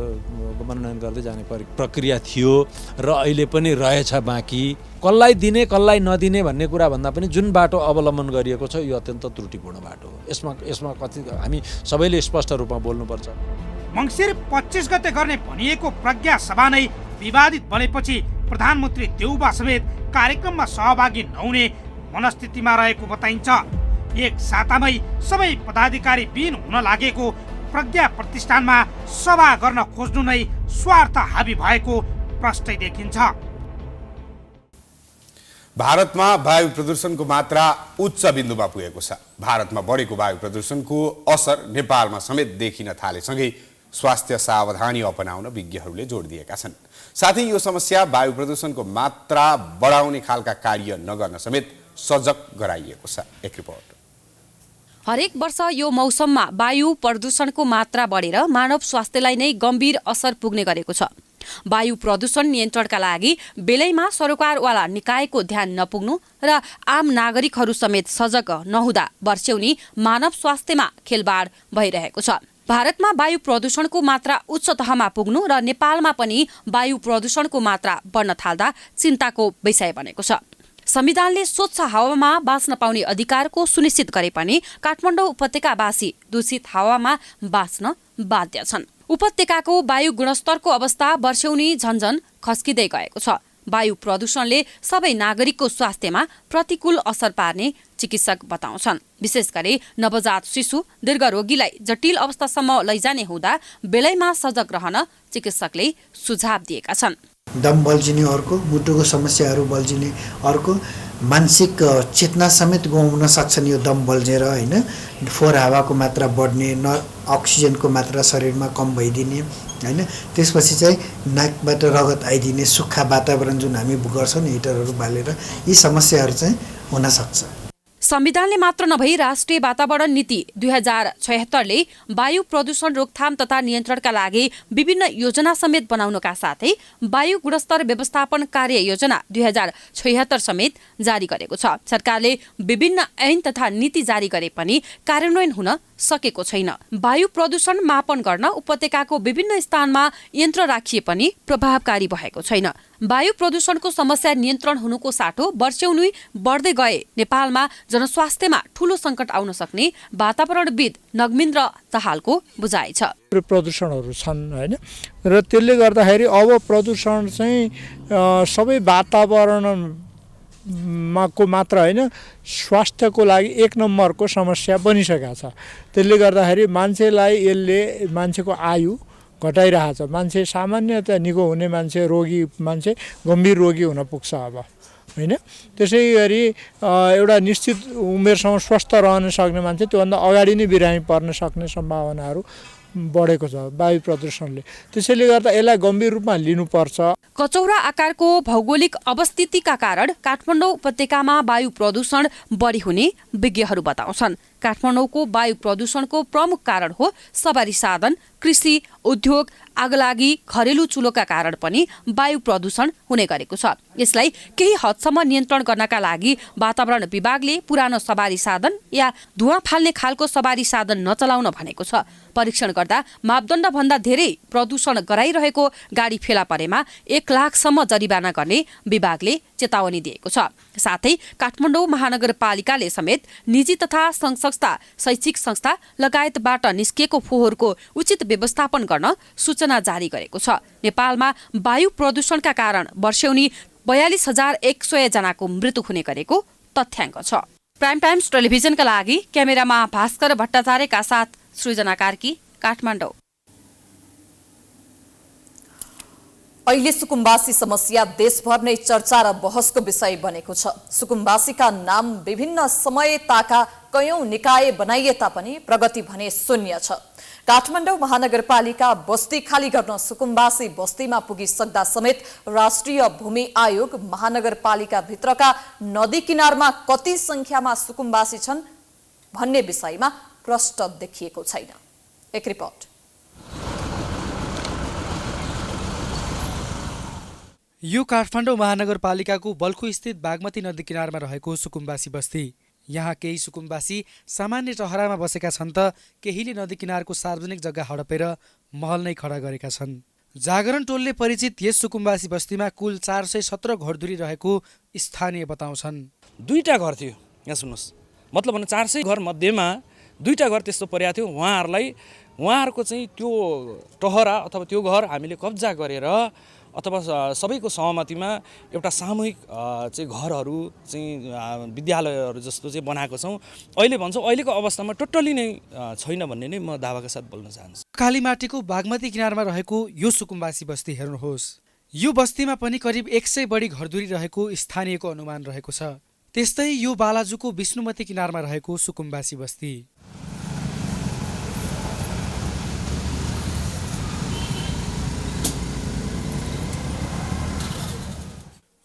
मनोनयन गर्दै जाने प्रक्रिया थियो र अहिले पनि रहेछ। बाँकी कसलाई दिने कसलाई नदिने भन्ने कुरा भन्दा पनि जुन बाटो अवलम्बन गरिएको छ यो अत्यन्त त्रुटिपूर्ण बाटो हो। यसमा कति हामी सबैले स्पष्ट रूपमा बोल्नुपर्छ। मङ्सिर 25 गते गर्ने भनिएको प्रज्ञा सभा नै विवादित बनेपछि प्रधानमन्त्री देउबा समेत कार्यक्रममा सहभागी नहुने मनस्थितिमा रहेको बताइन्छ। एक सातामै सबै पदाधिकारी विहीन हुन लागेको प्रज्ञा प्रतिष्ठानमा सभा गर्न खोज्नु नै स्वार्थ हाबी भएको प्रष्टै देखिन्छ। भारतमा वायु प्रदूषणको मात्रा उच्च बिन्दुमा पुगेको छ। भारतमा बढेको वायु प्रदूषणको असर नेपालमा समेत देखिन थालेसँगै स्वास्थ्य सावधानी अपनाउन विज्ञहरूले जोड दिएका छन्। साथै यो समस्या वायु प्रदूषणको मात्रा बढाउने खालका कार्य नगर्न समेत सजग गराइएको छ। एक रिपोर्ट। हरेक वर्ष यो मौसममा वायु प्रदूषणको मात्रा बढेर मानव स्वास्थ्यलाई नै गम्भीर असर पुग्ने गरेको छ। वायु प्रदूषण नियन्त्रणका लागि बेलैमा सरकारवाला निकायको ध्यान नपुग्नु र आम नागरिकहरू समेत सजग नहुँदा वर्षेउनी मानव स्वास्थ्यमा खेलबाड भइरहेको छ। भारतमा वायु प्रदूषणको मात्रा उच्च तहमा पुग्नु र नेपालमा पनि वायु प्रदूषणको मात्रा बढ्न थाल्दा चिन्ताको विषय बनेको छ। संविधानले स्वच्छ हावामा बाँच्न पाउने अधिकारको सुनिश्चित गरे पनि काठमाडौँ उपत्यकावासी दूषित हावामा बाँच्न बाध्य छन्। उपत्यकाको वायु गुणस्तरको अवस्था वर्षेउनी झन्झन खस्किँदै गएको छ। वायु प्रदूषणले सबै नागरिकको स्वास्थ्यमा प्रतिकूल असर पार्ने चिकित्सक बताउँछन्। विशेष गरी नवजात शिशु दीर्घरोगीलाई जटिल अवस्थासम्म लैजाने हुँदा बेलैमा सजग रहन चिकित्सकले सुझाव दिएका छन्। दम बल्झिने अर्को, मुटुको समस्याहरू बल्झिने अर्को, मानसिक चेतना समेत गुमाउन सक्छन् यो दम बल्झेर हैन। फोहोर हावाको मात्रा बढ्ने, अक्सिजनको मात्रा शरीरमा कम भइदिने हैन। त्यसपछि चाहिँ नाकबाट रगत आइदिने, सुक्खा वातावरण जुन हामी गर्छौँ हिटरहरू बालेर, यी समस्याहरू चाहिँ हुन सक्छ। संविधानले मात्र नभई राष्ट्रिय वातावरण नीति 2076ले वायु प्रदूषण रोकथाम तथा नियन्त्रणका लागि विभिन्न योजना समेत बनाउनका साथै वायु गुणस्तर व्यवस्थापन कार्य योजना 2076 समेत जारी गरेको छ। सरकारले विभिन्न ऐन तथा नीति जारी गरे पनि कार्यान्वयन हुन सकेको छैन। वायु प्रदूषण मापन गर्न उपत्यकाको विभिन्न स्थानमा यन्त्र राखिए पनि प्रभावकारी भएको छैन। वायु प्रदूषणको समस्या नियन्त्रण हुनुको साटो वर्षेउनी बढ्दै गए नेपालमा जनस्वास्थ्यमा ठूलो सङ्कट आउन सक्ने वातावरणविद नगमिन्द्र दाहालको बुझाइ छ। प्रदूषणहरू छन् हैन, र त्यसले गर्दाखेरि अब प्रदूषण चाहिँ सबै वातावरणमा को मात्र हैन, स्वास्थ्यको लागि 1 नम्बरको समस्या बनिसकेको छ। त्यसले गर्दाखेरि मान्छेलाई यसले मान्छेको आयु घटाइरहेको छ। मान्छे सामान्यतः निको हुने मान्छे, रोगी मान्छे गम्भीर रोगी हुन पुग्छ अब हैन। त्यसै गरी एउटा निश्चित उमेरसम्म स्वस्थ रहन सक्ने मान्छे त्योभन्दा अगाडि नै बिरामी पर्न सक्ने सम्भावनाहरू बढेको छ वायु प्रदूषणले। त्यसैले गर्दा यसलाई गम्भीर रूपमा लिनुपर्छ। कचौरा आकारको भौगोलिक अवस्थितिका कारण काठमाडौँ उपत्यकामा वायु प्रदूषण बढी हुने विज्ञहरू बताउँछन्। काठमाडौँको वायु प्रदूषणको प्रमुख कारण हो सवारी साधन, कृषि, उद्योग, आगलागी, घरेलु चुलोका कारण पनि वायु प्रदूषण हुने गरेको छ। यसलाई केही हदसम्म नियन्त्रण गर्नका लागि वातावरण विभागले पुरानो सवारी साधन या धुवाँ फाल्ने खालको सवारी साधन नचलाउन भनेको छ। परीक्षण गर्दा मापदण्ड भन्दा धेरै प्रदूषण गराइरहेको गाडी फेला परेमा 1 लाखसम्म जरिवाना गर्ने विभागले चेतावनी दिएको छ। साथै काठमाडौँ महानगरपालिकाले समेत निजी तथा संघ संस्था, शैक्षिक संस्था लगायतबाट निस्किएको फोहोरको उचित व्यवस्थापन गर्न सूचना जारी गरेको छ। नेपालमा वायु प्रदूषणका कारण वर्षेउनी 42,100 जनाको मृत्यु हुने गरेको तथ्याङ्क छ। प्राइम टाइम्स टेलिभिजनका लागि क्यामेरामा भास्कर भट्टाचार्यका साथ सृजना कार्की, काठमाडौँ। अहिले सुकुम्बासी समस्या देशभर नै चर्चा र बहसको विषय बनेको छ। सुकुम्बासीका नाम विभिन्न समयताका कयौं निकाय बनाइए तापनि प्रगति भने शून्य छ। काठमाडौँ महानगरपालिका बस्ती खाली गर्न सुकुम्बासी बस्तीमा पुगिसक्दा समेत राष्ट्रिय भूमि आयोग महानगरपालिका भित्रका नदी किनारमा कति संख्यामा सुकुम्बासी छन् भन्ने विषयमा प्रश्न देखिएको छैन। एक रिपोर्ट। यो काठमाडौँ महानगरपालिकाको बल्खु स्थित बागमती नदी किनारमा रहेको सुकुम्बासी बस्ती। यहाँ केही सुकुम्बासी सामान्य टहरामा बसेका छन् त केहीले नदी किनारको सार्वजनिक जग्गा हडपेर महल नै खडा गरेका छन्। जागरण टोलले परिचित यस सुकुम्बासी बस्तीमा कुल 417 घरधुरी रहेको स्थानीय बताउँछन्। 2टा घर थियो यहाँ, सुन्नुहोस्, मतलब भने 400 घर मध्येमा 2टा घर त्यस्तो परेको थियो। उहाँहरूको चाहिँ त्यो टहरा अथवा त्यो घर हामीले कब्जा गरेर अथवा सबैको सहमतिमा एउटा सामूहिक चाहिँ घरहरू चाहिँ विद्यालयहरू जस्तो चाहिँ बनाएको छौँ। अहिले भन्छौँ अहिलेको अवस्थामा टोटल्ली नै छैन भन्ने नै म दावाका साथ बोल्न चाहन्छु। कालीमाटीको बागमती किनारमा रहेको यो सुकुम्बासी बस्ती हेर्नुहोस्। यो बस्तीमा पनि करिब 100 बढी घरधुरी रहेको स्थानीयको अनुमान रहेको छ। त्यस्तै यो बालाजुको विष्णुमती किनारमा रहेको सुकुम्बासी बस्ती।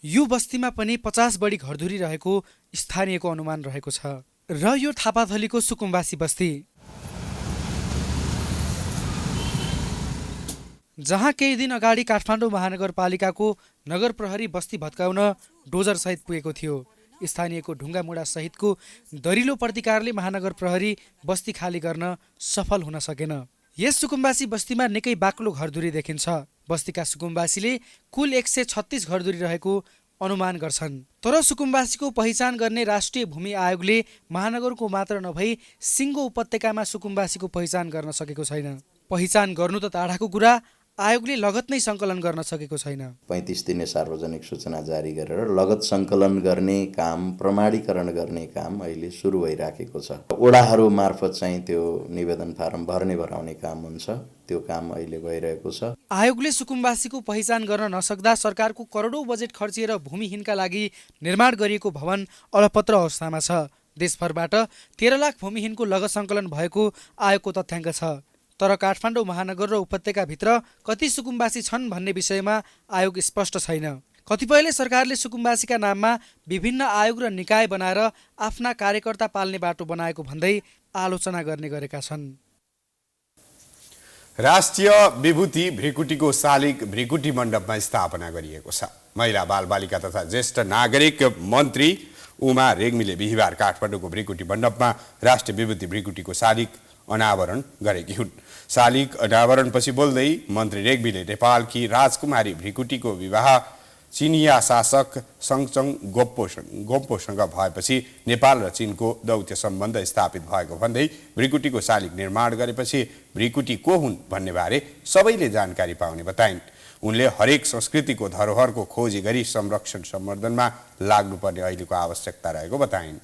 यो बस्तीमा पनि 50 बढी घरधुरी रहेको स्थानीयको अनुमान रहेको छ। र यो थापाथलीको सुकुम्बासी बस्ती, जहाँ केही दिन अगाडि काठमाडौँ महानगरपालिकाको नगर प्रहरी बस्ती भत्काउन डोजर सहित पुगेको थियो। स्थानीयको ढुङ्गा मुढा सहितको दरिलो प्रतिकारले महानगर प्रहरी बस्ती खाली गर्न सफल हुन सकेन। यस सुकुम्बासी बस्तीमा निकै बाक्लो घरधुरी देखिन्छ। बस्तीका सुकुम्बासीले कुल 136 घरधुरी रहेको अनुमान गर्छन्। तर सुकुम्बासीको पहिचान गर्ने राष्ट्रिय भूमि आयोगले महानगरको मात्र नभई सिङ्गो उपत्यकामा सुकुम्बासीको पहिचान गर्न सकेको छैन। पहिचान गर्नु त टाढाको कुरा, आयोगले लगत नै सङ्कलन गर्न सकेको छैन। 35 दिने सार्वजनिक सूचना जारी गरेर लगत सङ्कलन गर्ने काम, प्रमाणीकरण गर्ने काम अहिले सुरु भइराखेको छ। ओडाहरू मार्फत चाहिँ त्यो निवेदन फारम भराउने काम हुन्छ, त्यो काम अहिले भइरहेको छ। आयोगले सुकुम्बासीको पहिचान गर्न नसक्दा सरकारको करोडौँ बजेट खर्चिएर भूमिहीनका लागि निर्माण गरिएको भवन अलपत्र अवस्थामा छ। देशभरबाट 13 लाख भूमिहीनको लगत सङ्कलन भएको आयोगको तथ्याङ्क छ। तर काठमाडौँ महानगर र उपत्यकाभित्र कति सुकुम्बासी छन् भन्ने विषयमा आयोग स्पष्ट छैन। कतिपयले सरकारले सुकुम्बासीका नाममा विभिन्न आयोग र निकाय बनाएर आफ्ना कार्यकर्ता पाल्ने बाटो बनाएको भन्दै आलोचना गर्ने गरेका छन्। राष्ट्रिय विभूति भ्रिकुटीको शालिग भ्रिकुटी मण्डपमा स्थापना गरिएको छ। महिला बालबालिका तथा ज्येष्ठ नागरिक मन्त्री उमा रेग्मीले बिहिबार काठमाडौँको भ्रिकुटी मण्डपमा राष्ट्रिय विभूति भ्रिकुटीको शालिग अनावरण गरेकी हुन्। शालिग अनावरणपछि बोल्दै मन्त्री रेग्मीले नेपालकी राजकुमारी भ्रिकुटीको विवाह चिनिया शासक सङचङ गोम्पोसँग भएपछि नेपाल र चीनको दौत्य सम्बन्ध स्थापित भएको भन्दै भ्रिकुटीको शालिग निर्माण गरेपछि भ्रिकुटी को हुन् भन्ने बारे सबैले जानकारी पाउने बताइन्। उनले हरेक संस्कृतिको धरोहरको खोजी गरी संरक्षण सम्वर्धनमा लाग्नुपर्ने अहिलेको आवश्यकता रहेको बताइन्।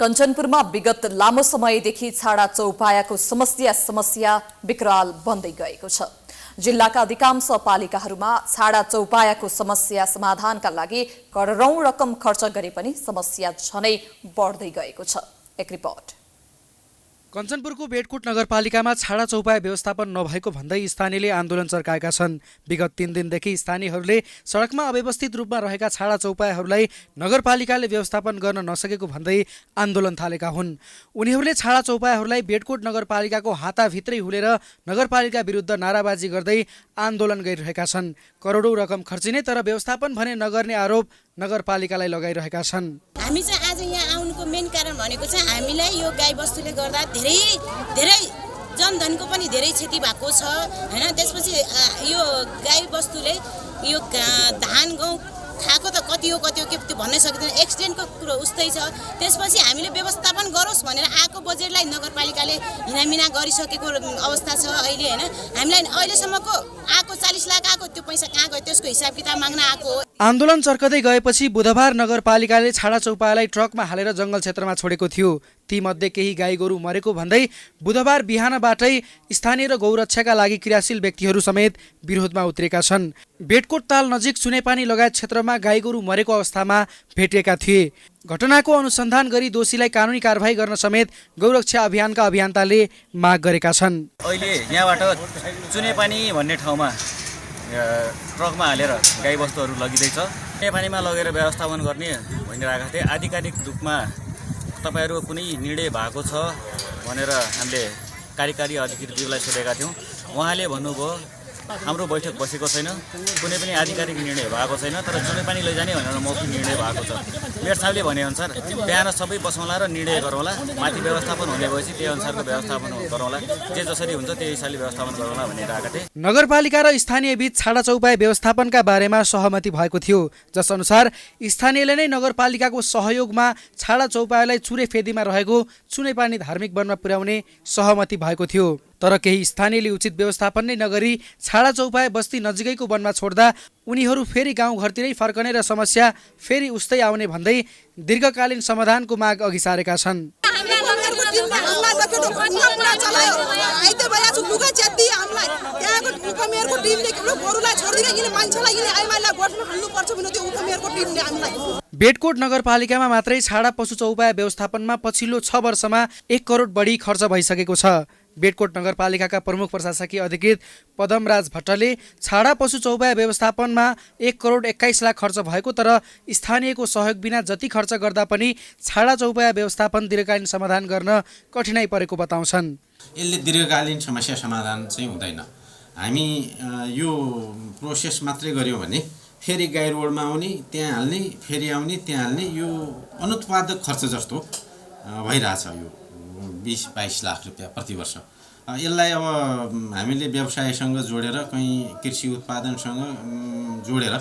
कञ्चनपुरमा विगत लामो समयदेखि छाडा चौपायाको समस्या विकराल बन्दै गएको छ। जिल्लाका अधिकांश पालिकाहरूमा छाडा चौपायाको समस्या समाधानका लागि करोडौं रकम खर्च गरे पनि समस्या झनै बढ्दै गएको छ। एक रिपोर्ट। कञ्चनपुरको बेडकोट नगरपालिकामा छाडा चौपाया व्यवस्थापन नभएको भन्दै स्थानीयले आन्दोलन चर्काएका छन्। विगत 3 दिनदेखि स्थानीयहरूले सडकमा अव्यवस्थित रूपमा रहेका छाडा चौपायाहरूलाई नगरपालिकाले व्यवस्थापन गर्न नसकेको भन्दै आन्दोलन थालेका हुन्। उनीहरूले छाडा चौपायाहरूलाई बेडकोट नगरपालिकाको हाताभित्रै हुलेर नगरपालिका विरुद्ध नाराबाजी गर्दै आन्दोलन गरिरहेका छन्। करोडौं रकम खर्चिने तर व्यवस्थापन भने नगर्ने आरोप नगरपालिकालाई लगाइरहेका छन्। हामी चाहिँ आज यहाँ आउनुको मेन कारण भनेको चाहिँ हामीलाई यो गाई बस्तुले गर्दा धेरै जनधनको पनि धेरै क्षति भएको छ हैन। त्यसपछि यो गाई बस्तुले यो धान गहुँ खाएको त कति हो के त्यो भन्नै सकिँदैन। एक्सिडेन्टको कुरो उस्तै छ। त्यसपछि हामीले व्यवस्थापन गरोस् भनेर आएको बजेटलाई नगरपालिकाले हिनामिना गरिसकेको अवस्था छ अहिले हैन। हामीलाई अहिलेसम्मको आएको 40 लाख आएको त्यो पैसा कहाँ गयो त्यसको हिसाब किताब माग्न आएको हो। आन्दोलन चर्कदै गएपछि बुधबार नगरपालिकाले छाडा चौपायालाई ट्रकमा हालेर जंगल क्षेत्रमा छोडेको थियो। तीमध्ये केही गाई गोरु मरेको भन्दै बुधबार बिहानबाटै स्थानीय र गौरक्षाका लागि क्रियाशील व्यक्तिहरू समेत विरोधमा उत्रेका छन्। बेटकोट ताल नजिक सुनेपानी लगायत क्षेत्रमा गाई गोरु मरेको अवस्थामा भेटिएका थिए। घटनाको अनुसन्धान गरी दोषीलाई कानुनी कारबाही गर्न समेत गौरक्षा अभियानका अभियन्ताले माग गरेका छन्। अहिले यहाँबाट चुनेपानी भन्ने ठाउँमा ट्रकमा हालेर गाईबस्तुहरू लगिँदैछ। चुनेपानीमा लगेर व्यवस्थापन गर्ने भनिरहेका थिए। आधिकारिक रूपमा तपाईहरुको कुनै निर्णय भएको छ भनेर हामीले कार्यकारी अधिकृतज्यूलाई सोधेका थियौँ। उहाँले भन्नुभयो हाम्रो बैठक बसेको छैन, कुनै पनि आधिकारिक निर्णय भएको छैन, तर चुनेपानी लैजाने भनेर मौखिक निर्णय भएको छ। मेयर साहबले भनेअनुसार बिहान सबै बसौँला र निर्णय गरौँला, माथि व्यवस्थापन हुने भएपछि त्यही अनुसारको व्यवस्थापन गरौँला, जे जसरी हुन्छ त्यही हिसाबले व्यवस्थापन गरौँला भनिरहेका थिए। नगरपालिका र स्थानीय बीच छाडा चौपाया व्यवस्थापनका बारेमा सहमति भएको थियो, जस अनुसार स्थानीयले नै नगरपालिकाको सहयोगमा छाडा चौपायालाई चुरे फेदीमा रहेको चुनेपानी धार्मिक वनमा पुर्याउने सहमति भएको थियो। तर केही स्थानीयले उचित व्यवस्थापन नै नगरी छाडा चौपाया बस्ती नजिकैको वनमा छोड्दा उनीहरू फेरि गाउँघरतिरै फर्कने र समस्या फेरि उस्तै आउने भन्दै दीर्घकालीन समाधानको माग अघि सारेका छन्। बेटकोट नगरपालिकामा मात्रै छाडा पशु चौपाया व्यवस्थापनमा पछिल्लो 6 वर्षमा 1 करोड बढी खर्च भइसकेको छ। बेटकोट नगरपालिकाका प्रमुख प्रशासकीय अधिकृत पदमराज भट्टले छाडा पशु चौपाया व्यवस्थापनमा 1 करोड 21 लाख खर्च भएको, तर स्थानीयको सहयोग बिना जति खर्च गर्दा पनि छाडा चौपाया व्यवस्थापन दीर्घकालीन समाधान गर्न कठिनाइ परेको बताउँछन्। यसले दीर्घकालीन समस्या समाधान चाहिँ हुँदैन। हामी यो प्रोसेस मात्रै गर्यौँ भने फेरि गाई रोडमा आउने, त्यहाँ हाल्ने, फेरि आउने, त्यहाँ हाल्ने, यो अनुत्पादक खर्च जस्तो भइरहेछ। यो 20-22 लाख रुपियाँ प्रति वर्ष। यसलाई अब हामीले व्यवसायसँग जोडेर कहीँ कृषि उत्पादनसँग जोडेर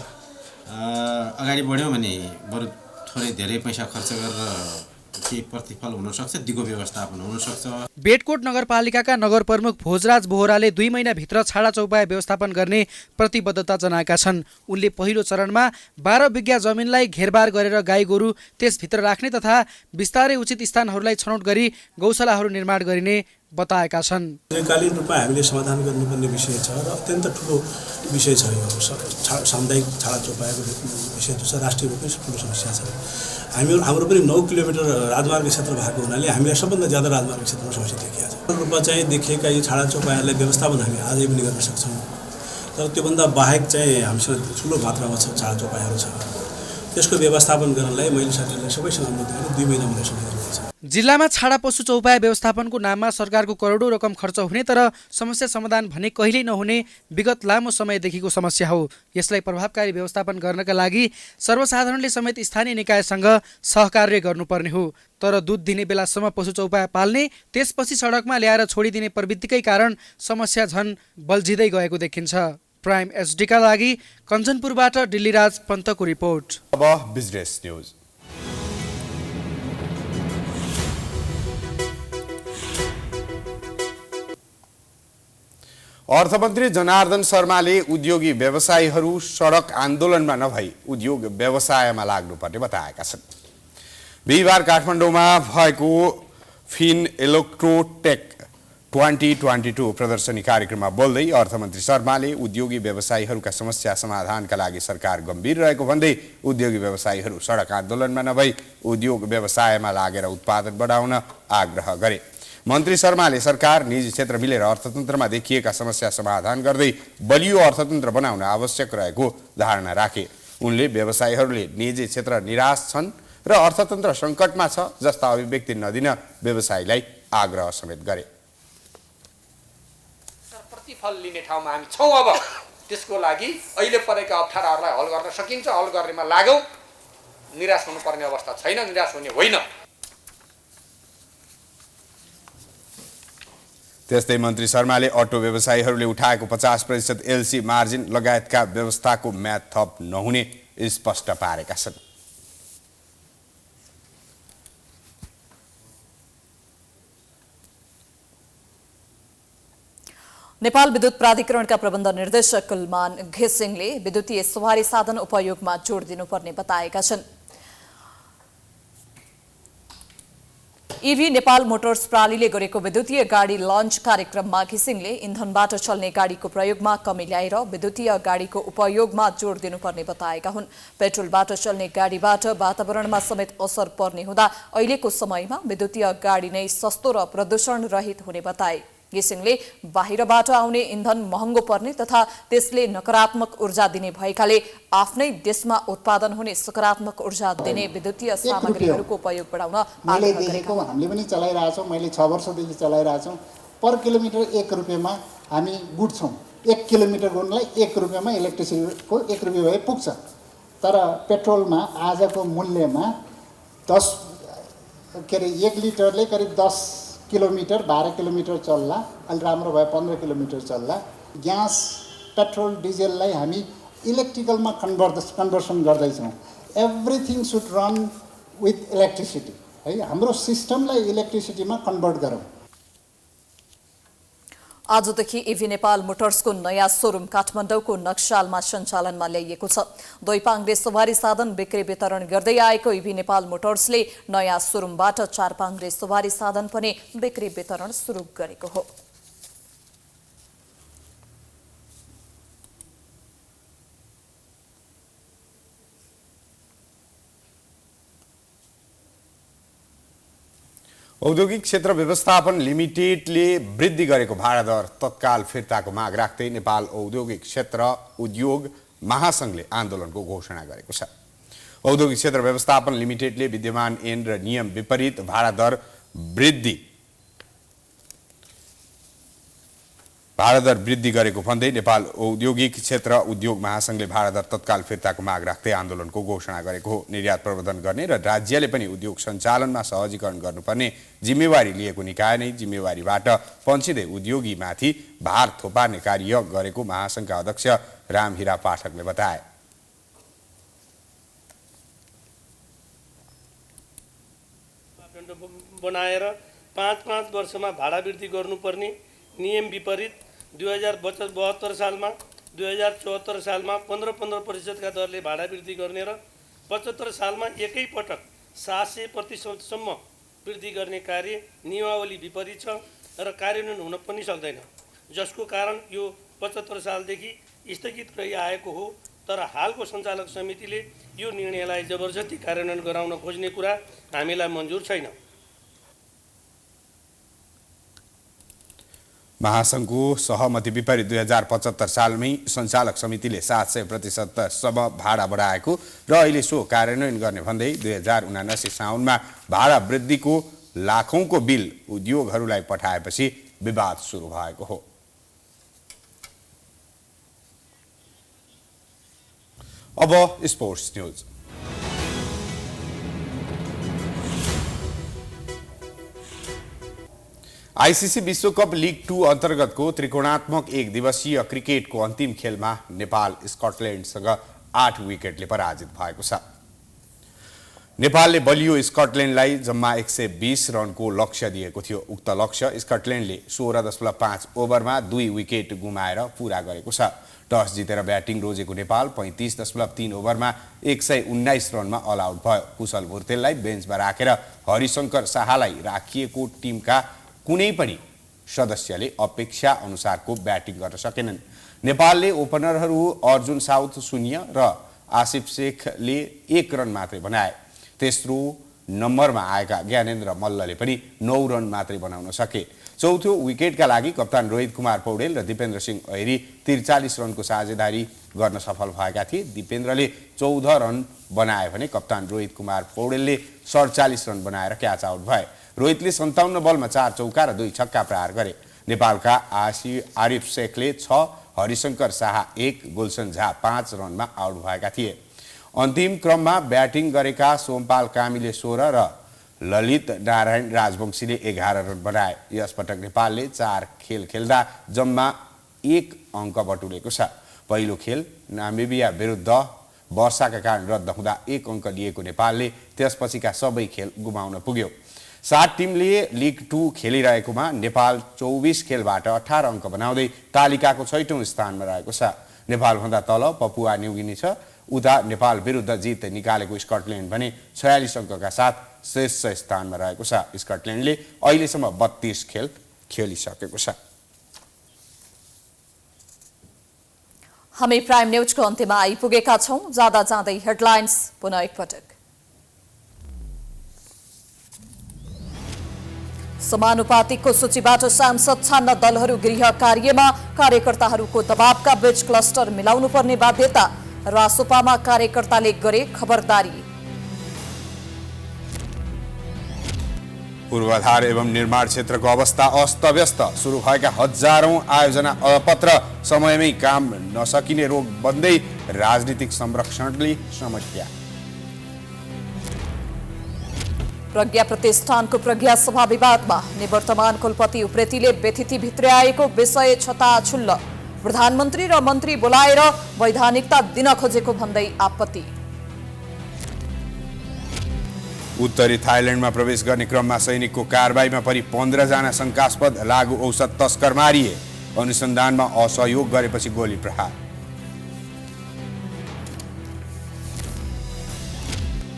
अगाडि बढ्यौँ भने बरु थोरै धेरै पैसा खर्च गरेर केही प्रतिफल हुनसक्छ, दिगो व्यवस्थापन हुनसक्छ। बेटकोट नगरपालिकाका नगर प्रमुख भोजराज बोहराले 2 महिनाभित्र छाडा चौपाया व्यवस्थापन गर्ने प्रतिबद्धता जनाएका छन्। उनले पहिलो चरणमा 12 बिघा जमिनलाई घेरबार गरेर गाई गोरु त्यसभित्र राख्ने तथा बिस्तारै उचित स्थानहरूलाई छनौट गरी गौशालाहरू निर्माण गरिने बताएका छन्। दीर्घकालीन रूपमा हामीले समाधान गर्नुपर्ने विषय छ र अत्यन्त ठुलो विषय छ। यो सामुदायिक छाडा चौपायाको विषय छ, राष्ट्रिय रूपमै ठुलो समस्या छ। हाम्रो पनि 9 किलोमिटर राजमार्ग क्षेत्र भएको हुनाले हामीलाई सबभन्दा ज्यादा राजमार्ग क्षेत्रमा समस्या देखिएको छ। रूपमा चाहिँ देखिएका यी छाडा चौपायालाई व्यवस्थापन हामी आजै पनि गर्न सक्छौँ, तर त्योभन्दा बाहेक चाहिँ हामीसँग ठुलो मात्रामा छाडा चौपायाहरू छ। त्यसको व्यवस्थापन गर्नलाई मैले साथीहरूलाई सबैसँग अनुरोध गरेँ 2 महिना मलाई समय दिनुपर्छ। जिल्लामा छाडा पशु चौपाया व्यवस्थापनको नाममा सरकारको करोडौं रकम खर्च हुने तर समस्या समाधान भने कहिल्यै नहुने विगत लामो समयदेखिको समस्या हो। यसलाई प्रभावकारी व्यवस्थापन गर्नका लागि सर्वसाधारणले समेत स्थानीय निकायसँग सहकार्य गर्नुपर्ने हो। तर दुध दिने बेलासम्म पशु चौपाया पाल्ने, त्यसपछि सडकमा ल्याएर छोडिदिने प्रवृत्तिकै कारण समस्या झन बल्झिँदै गएको देखिन्छ। प्राइम एचडीका लागि कञ्चनपुरबाट दिल्लीराज पन्तको रिपोर्ट। अब बिजनेस न्यूज। अर्थमन्त्री जनार्दन शर्माले उद्योगी व्यवसायीहरू सडक आन्दोलनमा नभई उद्योग व्यवसायमा लाग्नुपर्ने बताएका छन्। बिहिबार काठमाडौँमा भएको फिन इलेक्ट्रोटेक 2022 प्रदर्शनी कार्यक्रममा बोल्दै अर्थमन्त्री शर्माले उद्योगी व्यवसायीहरूका समस्या समाधानका लागि सरकार गम्भीर रहेको भन्दै उद्योगी व्यवसायीहरू सडक आन्दोलनमा नभई उद्योग व्यवसायमा लागेर उत्पादन बढाउन आग्रह गरे। मन्त्री शर्माले सरकार निजी क्षेत्र मिलेर अर्थतन्त्रमा देखिएका समस्या समाधान गर्दै बलियो अर्थतन्त्र बनाउन आवश्यक रहेको धारणा राखे। उनले व्यवसायीहरूले निजी क्षेत्र निराश छन् र अर्थतन्त्र सङ्कटमा छ जस्ता अभिव्यक्ति नदिन व्यवसायीलाई आग्रह समेत गरे। प्रतिफल लिने ठाउँमा हामी छौँ। अब त्यसको लागि अहिले परेका अप्ठ्याराहरूलाई हल गर्न सकिन्छ, हल गर्नेमा लागौँ। निराश हुनुपर्ने अवस्था छैन, निराश हुने होइन। त्यस्तै मन्त्री शर्माले अटो व्यवसायीहरूले उठाएको 50% एलसी मार्जिन लगायतका व्यवस्थाको म्याद थप नहुने स्पष्ट पारेका छन्। नेपाल विद्युत प्राधिकरणका प्रबन्ध निर्देशक कुलमान घिसिङले विद्युतीय सवारी साधन उपयोगमा जोड दिनुपर्ने बताएका छन्। इभी नेपाल मोटर्स प्रणालीले गरेको विद्युतीय गाडी लन्च कार्यक्रममा घिसिङले इन्धनबाट चल्ने गाडीको प्रयोगमा कमी ल्याएर विद्युतीय गाडीको उपयोगमा जोड दिनुपर्ने बताएका हुन्। पेट्रोलबाट चल्ने गाडीबाट वातावरणमा समेत असर पर्ने हुँदा अहिलेको समयमा विद्युतीय गाडी नै सस्तो र प्रदूषण रहित हुने बताए। घिसिङले बाहिरबाट आउने इन्धन महँगो पर्ने तथा त्यसले नकारात्मक ऊर्जा दिने भएकाले आफ्नै देशमा उत्पादन हुने सकारात्मक ऊर्जा दिने विद्युतीय सामग्रीहरूको उपयोग बढाउन मैले देखेको हामीले पनि चलाइरहेछौँ, मैले 6 वर्षदेखि चलाइरहेछौँ। पर किलोमिटर 1 रुपियाँमा हामी गुड्छौँ। 1 किलोमिटर गुड्नलाई 1 रुपियाँमा इलेक्ट्रिसिटीको 1 रुपियाँ भए पुग्छ। तर पेट्रोलमा आजको मूल्यमा 1 लिटरले करिब 10 किलोमिटर 12 किलोमिटर चल्ला, अलि राम्रो भए 15 किलोमिटर चल्ला। ग्यास पेट्रोल डिजेललाई हामी इलेक्ट्रिकलमा कन्भर्सन गर्दैछौँ। Everything should run with electricity है। हाम्रो सिस्टमलाई इलेक्ट्रिसिटीमा कन्भर्ट गरौँ। आजदेखि इभी नेपाल मोटर्सको नयाँ सोरुम काठमाडौँको नक्सालमा सञ्चालनमा ल्याइएको छ। दोइपाङ्ग्रे सवारी साधन बिक्री वितरण गर्दै आएको इभी नेपाल मोटर्सले नयाँ सोरुमबाट 4 पाङ्ग्रे सवारी साधन पनि बिक्री वितरण सुरु गरेको हो। औद्योगिक क्षेत्र व्यवस्थापन लिमिटेडले वृद्धि गरेको भाडा दर तत्काल फिर्ताको माग राख्दै नेपाल औद्योगिक क्षेत्र उद्योग महासंघले आन्दोलनको घोषणा गरेको छ। औद्योगिक क्षेत्र व्यवस्थापन लिमिटेडले विद्यमान ऐन र नियम विपरीत भाडा दर वृद्धि गरेको भन्दै नेपाल औद्योगिक क्षेत्र उद्योग महासंघले भाडा दर तत्काल फिर्ताको माग राख्दै आन्दोलनको घोषणा गरेको हो। निर्यात प्रवर्धन गर्ने र राज्यले पनि उद्योग सञ्चालनमा सहजीकरण गर्नुपर्ने जिम्मेवारी लिएको निकाय नै जिम्मेवारीबाट पन्छिँदै उद्योगीमाथि भार थोपार्ने कार्य गरेको महासंघका अध्यक्ष रामहीरा पाठकले बताए। बनाएर 5-5 वर्षमा भाडा वृद्धि गर्नुपर्ने नियम विपरीत 2072 सालमा 2074 सालमा 15% का दरले भाडा वृद्धि गर्ने र 75 सालमा एकै पटक 700% वृद्धि गर्ने कार्य नियमावली विपरीत छ र कार्यान्वयन हुन पनि सक्दैन, जसको कारण यो 75 सालदेखि स्थगित रहिआएको हो। तर हालको सञ्चालक समितिले यो निर्णयलाई जबरजस्ती कार्यान्वयन गराउन खोज्ने कुरा हामीलाई मन्जुर छैन। महासंघको सहमति विपरीत 2075 सालमै सञ्चालक समितिले 700% सम्म भाडा बढाएको र अहिले सो कार्यान्वयन गर्ने भन्दै 2079 साउनमा भाडा वृद्धिको लाखौंको बिल उद्योगहरूलाई पठाएपछि विवाद सुरु भएको हो। अब स्पोर्ट्स न्यूज। आईसीसी विश्वकप लीग 2 अन्तर्गतको त्रिकोणात्मक 1 दिवसीय क्रिकेटको अन्तिम खेलमा नेपाल स्कटल्यान्डसँग 8 विकेटले पराजित भएको छ। नेपालले बलियो स्कटल्यान्डलाई जम्मा 120 रनको लक्ष्य दिएको थियो। उक्त लक्ष्य स्कटल्यान्डले 16.5 ओभरमा 2 विकेट गुमाएर पूरा गरेको छ। टस जितेर ब्याटिङ रोजेको नेपाल 35.3 ओभरमा 119 रनमा अल आउट भयो। कुशल भुर्तेललाई बेन्चमा राखेर हरिशंकर शाहलाई राखिएको टिमका कुनै पनि सदस्यले अपेक्षा अनुसारको ब्याटिङ गर्न सकेनन्। नेपालले ओपनरहरू अर्जुन साउथ 0 र आसिफ शेखले 1 रन मात्रै बनाए। तेस्रो नम्बरमा आएका ज्ञानेन्द्र मल्लले पनि 9 रन मात्रै बनाउन सके। चौथो विकेटका लागि कप्तान रोहित कुमार पौडेल र दिपेन्द्र सिंह ऐरी 43 रनको साझेदारी गर्न सफल भएका थिए। दिपेन्द्रले 14 रन बनाए भने कप्तान रोहित कुमार पौडेलले 47 रन बनाएर क्याच आउट भए। रोहितले 57 बलमा 4 चौका र 2 छक्का प्रहार गरे। नेपालका आरिफ शेखले 6, हरिशंकर शाह 1, गुलसन झा 5 रनमा आउट भएका थिए। अन्तिम क्रममा ब्याटिङ गरेका सोमपाल कामीले 16 र ललित नारायण राजवंशीले 11 रन बनाए। यसपटक नेपालले 4 खेल खेल्दा जम्मा 1 अङ्क बटुलेको छ। पहिलो खेल नामिबिया विरुद्ध वर्षाका कारण रद्द हुँदा 1 अङ्क लिएको नेपालले त्यसपछिका सबै खेल गुमाउन पुग्यो। 7 टिमले लिग 2 खेलिरहेकोमा नेपाल 24 खेलबाट 18 अङ्क बनाउँदै तालिकाको 6औं स्थानमा रहेको छ। नेपालभन्दा तल पपुवा न्युगिनी छ। उता नेपाल विरुद्ध जित निकालेको स्कटल्यान्ड भने 46 अङ्कका साथ शीर्ष स्थानमा रहेको छ। स्कटल्यान्डले अहिलेसम्म 32 खेल खेलिसकेको छ। हामी प्राइम न्यूजको अन्त्यमा आइपुगेका छौं। जाँदा जाँदै हेडलाइन्स पुनः एकपटक। समानुपातिकको सूचीबाट सांसद छान्न दलहरू गृह कार्यमा, कार्यकर्ताहरूको दबावका बीच क्लस्टर मिलाउनु पर्ने बाध्यता, रासोपामा कार्यकर्ताले गरे खबरदारी। पूर्वाधार एवं निर्माण क्षेत्रको अवस्था अस्तव्यस्त, सुरु भएका हजारौं आयोजना पत्र समयमै काम नसकिने रोग बन्दै राजनीतिक संरक्षणले समस्या। प्रज्ञा प्रतिष्ठानको प्रज्ञा सभा विवादमा निवर्तमान कुलपति उप्रेतीले व्यथिति भित्र्याएको विषय छताछुल्ल, प्रधानमन्त्री र मन्त्री बोलाएर वैधानिकता दिन खोजेको भन्दै आपत्ति। उत्तरी थाइल्यान्डमा प्रवेश गर्ने क्रममा सैनिकको कारबाहीमा परि 15 जना शंकास्पद लागु औषध तस्कर मारिए, अनुसन्धानमा असहयोग गरेपछि गोली प्रहार।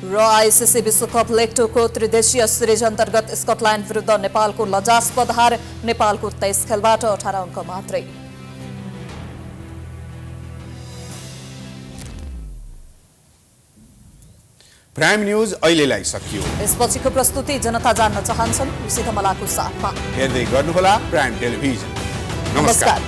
र आइसिसी विश्वकप लेग 2 को त्रिदेशीय सिरिज अन्तर्गत स्कटल्यान्ड विरुद्ध नेपालको लजास्पद हार, नेपालको 23 खेलबाट 18 अङ्क मात्रै। प्राइम न्यूज अहिलेलाई सकियो। यसपछिको प्रस्तुति जनता जान्न चाहन्छन्, सीधमलाको साथमा हेर्दै गर्नुहोला प्राइम टेलिभिजन। नमस्कार।